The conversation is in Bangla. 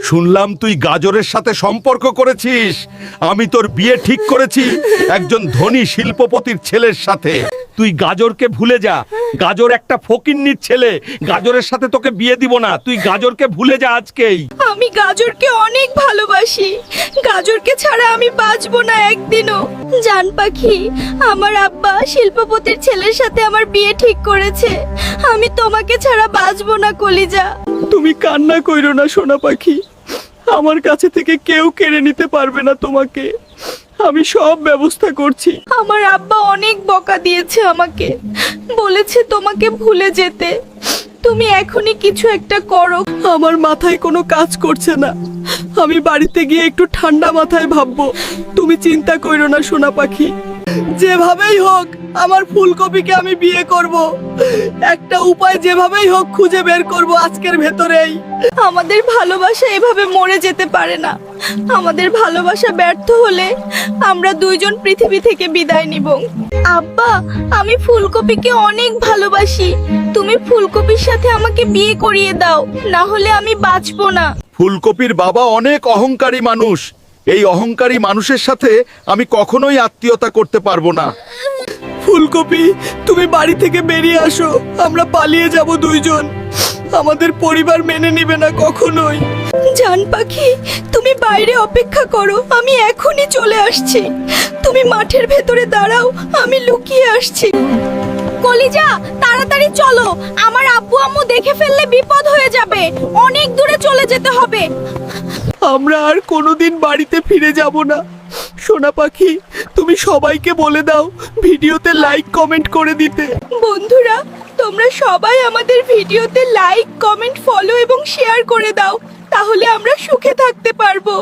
শুনলাম তুই গাজরের সাথে সম্পর্ক করেছিস। আমি তোর বিয়ে ঠিক করেছি একজন ধনী শিল্পপতির ছেলের সাথে। তুই গাজরকে ভুলে যা। গাজর একটা ফকিন্নির ছেলে। গাজরের সাথে তোকে বিয়ে দিব না। তুই গাজরকে ভুলে যা আজকেই। আমি গাজরকে অনেক ভালোবাসি। গাজরকে ছাড়া আমি বাঁচবো না একদিনও। জান পাখি, আমার আব্বা শিল্পপতির ছেলের সাথে আমার বিয়ে ঠিক করেছে। আমি তোমাকে ছাড়া বাঁচবো না কলিজা। তুমি কান্না কইরো না সোনা পাখি, আমার কাছে থেকে কেউ কেড়ে নিতে পারবে না তোমাকে। আমি সব ব্যবস্থা করছি। আমার আব্বা অনেক বকা দিয়েছে আমাকে, বলেছে তোমাকে ভুলে যেতে। তুমি এখনই কিছু একটা করো। আমার মাথায় কোনো কাজ করছে না। আমি বাড়িতে গিয়ে একটু ঠান্ডা মাথায় ভাববো। তুমি চিন্তা কইরো না সোনা পাখি, যেভাবেই হোক আমার ফুলকপিকে আমি বিয়ে করব। একটা উপায় যেভাবেই হোক খুঁজে বের করব আজকের ভেতরেই। আমাদের ভালোবাসা এভাবে মরে যেতে পারে না। আমাদের ভালোবাসা ব্যর্থ হলে আমরা দুইজন পৃথিবী থেকে বিদায় নিব। আব্বা, আমি ফুলকপিকে অনেক ভালোবাসি। তুমি ফুলকপির সাথে আমাকে বিয়ে করিয়ে দাও, না হলে আমি বাঁচবো না। ফুলকপির বাবা অনেক অহংকারী মানুষ। এই অহংকারী মানুষের সাথে আমি কখনোই আত্মীয়তা করতে পারবো না। ফুলকপি, তুমি বাড়ি থেকে বেরিয়ে আসো। আমরা পালিয়ে যাব দুইজন। আমাদের পরিবার মেনে নিবে না কখনোই। জান পাখি, তুমি বাইরে অপেক্ষা করো, আমি এখনই চলে আসছি। তুমি মাঠের ভেতরে দাঁড়াও, আমি লুকিয়ে আসছি। কলিজা, তাড়াতাড়ি চলো, আমার আব্বু আম্মু দেখে ফেললে বিপদ হয়ে যাবে। অনেক দূরে চলে যেতে হবে। আমরা আর কোনোদিন বাড়িতে ফিরে যাব না। সোনা পাখি, তুমি সবাইকে বলে দাও ভিডিওতে লাইক কমেন্ট করে দিতে। বন্ধুরা, তোমরা সবাই আমাদের ভিডিওতে লাইক, কমেন্ট, ফলো এবং শেয়ার করে দাও, তাহলে আমরা সুখে থাকতে পারবো।